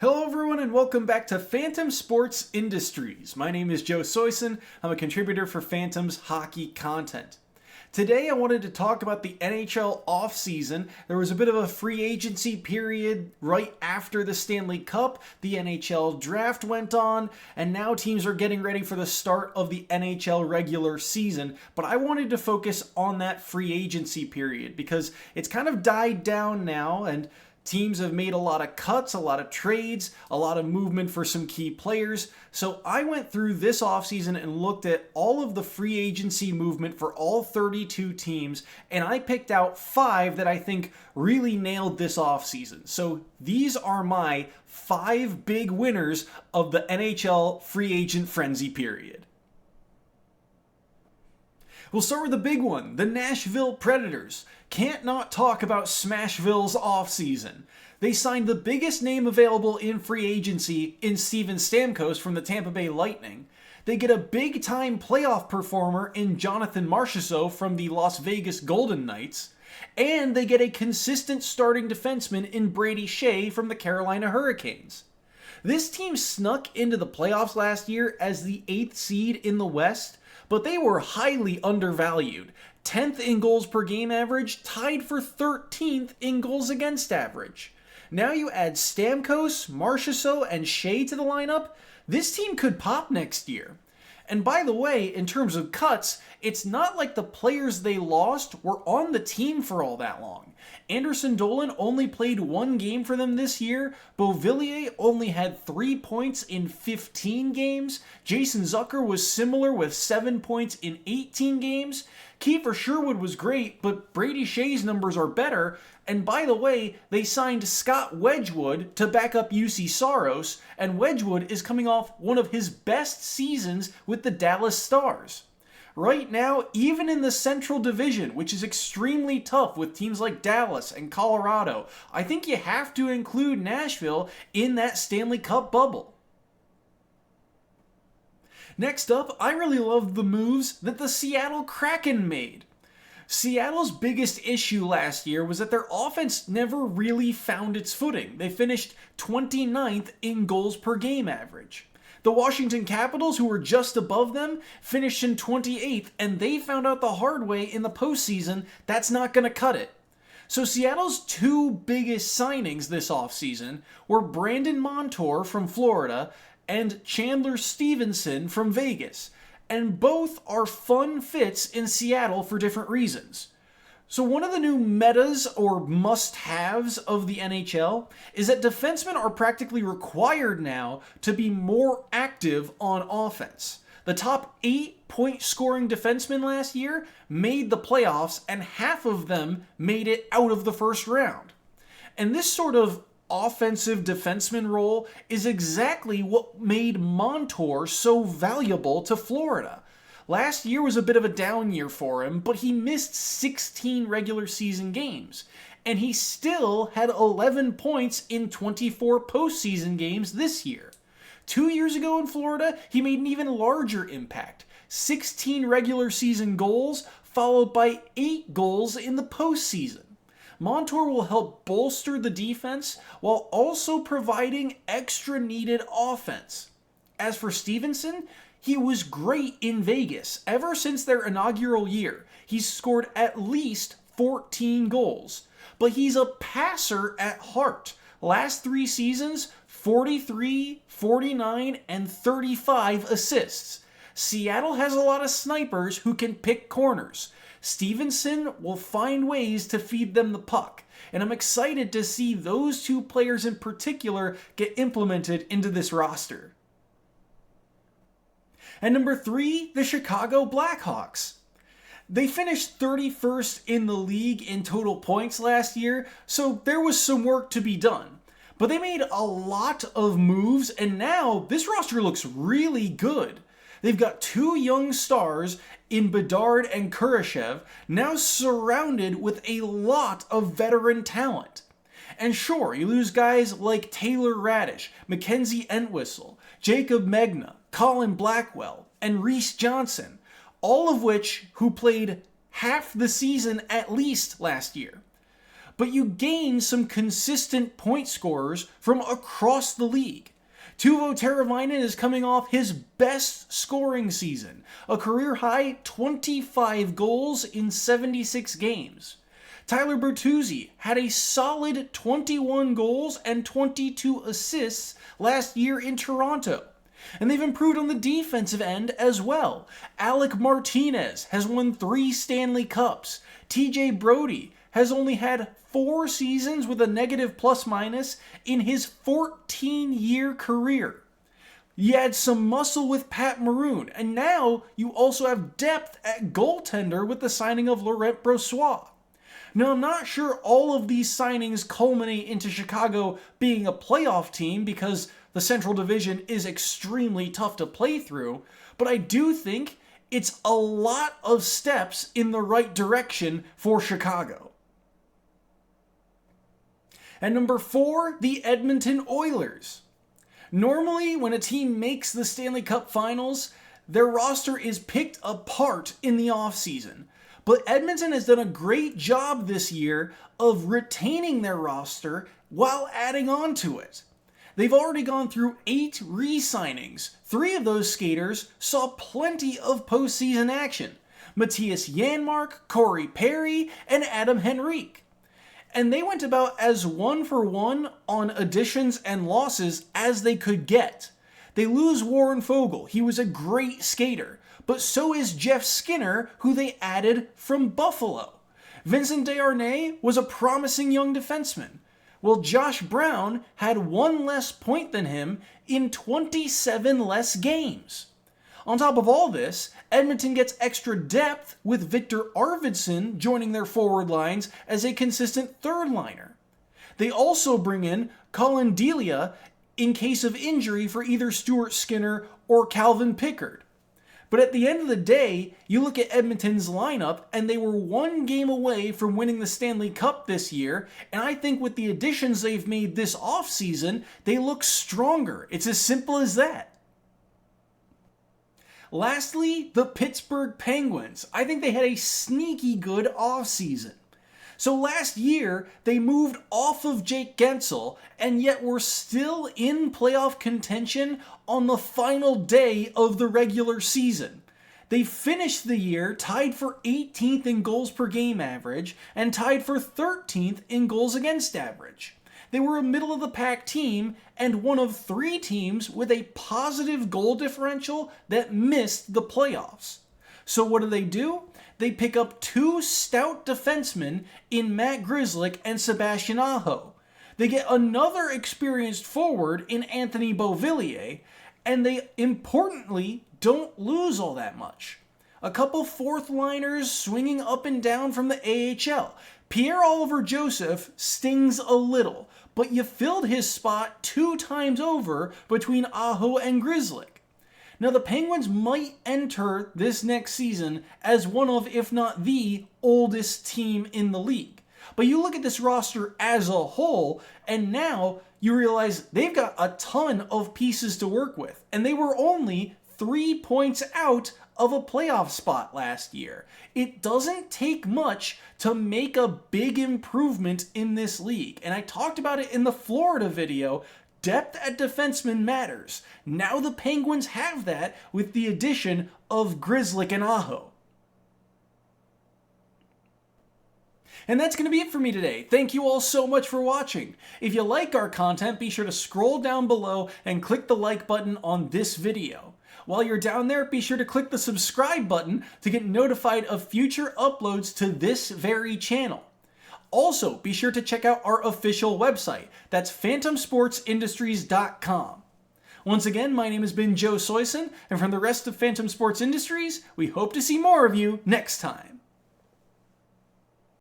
Hello everyone and welcome back to Phantom Sports Industries. My name is Joe Soisson. I'm a contributor for Phantom's hockey content. Today I wanted to talk about the NHL offseason. There was a bit of a free agency period right after the Stanley Cup. The NHL draft went on, and now teams are getting ready for the start of the NHL regular season. But I wanted to focus on that free agency period because it's kind of died down now, and teams have made a lot of cuts, a lot of trades, a lot of movement for some key players. So I went through this offseason and looked at all of the free agency movement for all 32 teams, and I picked out 5 that I think really nailed this offseason. So these are my 5 big winners of the NHL free agent frenzy period. We'll start with the big one, the Nashville Predators. Can't not talk about Smashville's offseason. They signed the biggest name available in free agency in Steven Stamkos from the Tampa Bay Lightning. They get a big-time playoff performer in Jonathan Marchessault from the Las Vegas Golden Knights. And they get a consistent starting defenseman in Brady Shea from the Carolina Hurricanes. This team snuck into the playoffs last year as the 8th seed in the West, but they were highly undervalued. 10th in goals per game average, tied for 13th in goals against average. Now you add Stamkos, Marchessault, and Shea to the lineup, this team could pop next year. And by the way, in terms of cuts, it's not like the players they lost were on the team for all that long. Anderson Dolan only played 1 game for them this year. Beauvillier only had 3 points in 15 games. Jason Zucker was similar with 7 points in 18 games. Kiefer Sherwood was great, but Brady Shea's numbers are better. And by the way, they signed Scott Wedgwood to back up UC Saros, and Wedgwood is coming off one of his best seasons with the Dallas Stars. Right now, even in the Central Division, which is extremely tough with teams like Dallas and Colorado, I think you have to include Nashville in that Stanley Cup bubble. Next up, I really loved the moves that the Seattle Kraken made. Seattle's biggest issue last year was that their offense never really found its footing. They finished 29th in goals per game average. The Washington Capitals, who were just above them, finished in 28th, and they found out the hard way in the postseason that's not going to cut it. So Seattle's 2 biggest signings this offseason were Brandon Montour from Florida and Chandler Stevenson from Vegas, and both are fun fits in Seattle for different reasons. So one of the new metas or must-haves of the NHL is that defensemen are practically required now to be more active on offense. The top 8 point-scoring defensemen last year made the playoffs, and half of them made it out of the first round. And this sort of offensive defenseman role is exactly what made Montour so valuable to Florida. Last year was a bit of a down year for him, but he missed 16 regular season games, and he still had 11 points in 24 postseason games this year. 2 years ago in Florida, he made an even larger impact. 16 regular season goals, followed by 8 goals in the postseason. Montour will help bolster the defense while also providing extra needed offense. As for Stevenson, he was great in Vegas. Ever since their inaugural year, he's scored at least 14 goals. But he's a passer at heart. Last 3 seasons, 43, 49, and 35 assists. Seattle has a lot of snipers who can pick corners. Stevenson will find ways to feed them the puck. And I'm excited to see those 2 players in particular get implemented into this roster. And number 3, the Chicago Blackhawks. They finished 31st in the league in total points last year, so there was some work to be done. But they made a lot of moves, and now this roster looks really good. They've got 2 young stars in Bedard and Kurashev, now surrounded with a lot of veteran talent. And sure, you lose guys like Taylor Radish, Mackenzie Entwistle, Jacob Megna, Colin Blackwell, and Reese Johnson, all of which who played half the season at least last year. but you gain some consistent point scorers from across the league. Teuvo Teravainen is coming off his best scoring season, a career-high 25 goals in 76 games. Tyler Bertuzzi had a solid 21 goals and 22 assists last year in Toronto. And they've improved on the defensive end as well. Alec Martinez has won 3 Stanley Cups. TJ Brody has only had 4 seasons with a negative plus-minus in his 14-year career. You add some muscle with Pat Maroon, and now you also have depth at goaltender with the signing of Laurent Brossoit. Now, I'm not sure all of these signings culminate into Chicago being a playoff team because the Central Division is extremely tough to play through, but I do think it's a lot of steps in the right direction for Chicago. And number 4, the Edmonton Oilers. Normally, when a team makes the Stanley Cup Finals, their roster is picked apart in the offseason. But Edmonton has done a great job this year of retaining their roster while adding on to it. They've already gone through 8 re-signings. 3 of those skaters saw plenty of postseason action. Matthias Janmark, Corey Perry, and Adam Henrique. And they went about as 1-for-1 on additions and losses as they could get. They lose Warren Foegele. He was a great skater. But so is Jeff Skinner, who they added from Buffalo. Vincent Desharnais was a promising young defenseman. Well, Josh Brown had 1 less point than him in 27 less games. On top of all this, Edmonton gets extra depth with Victor Arvidsson joining their forward lines as a consistent third liner. They also bring in Colin Delia in case of injury for either Stuart Skinner or Calvin Pickard. But at the end of the day, you look at Edmonton's lineup, and they were 1 game away from winning the Stanley Cup this year, and I think with the additions they've made this offseason, they look stronger. It's as simple as that. Lastly, the Pittsburgh Penguins. I think they had a sneaky good offseason. So last year, they moved off of Jake Gensel, and yet were still in playoff contention on the final day of the regular season. They finished the year tied for 18th in goals per game average, and tied for 13th in goals against average. They were a middle-of-the-pack team, and one of 3 teams with a positive goal differential that missed the playoffs. So what do? They pick up 2 stout defensemen in Matt Grzelcyk and Sebastian Aho. They get another experienced forward in Anthony Beauvillier, and they, importantly, don't lose all that much. A couple fourth-liners swinging up and down from the AHL. Pierre-Olivier Joseph stings a little, but you filled his spot 2 times over between Aho and Grzelcyk. Now, the Penguins might enter this next season as one of, if not the, oldest team in the league. But you look at this roster as a whole, and now you realize they've got a ton of pieces to work with. And they were only 3 points out of a playoff spot last year. It doesn't take much to make a big improvement in this league. And I talked about it in the Florida video. Depth at defenseman matters. Now the Penguins have that with the addition of Grzelcyk and Aho. And that's going to be it for me today. Thank you all so much for watching. If you like our content, be sure to scroll down below and click the like button on this video. While you're down there, be sure to click the subscribe button to get notified of future uploads to this very channel. Also, be sure to check out our official website. That's phantomsportsindustries.com. Once again, my name has been Joe Soisson, and from the rest of Phantom Sports Industries, we hope to see more of you next time.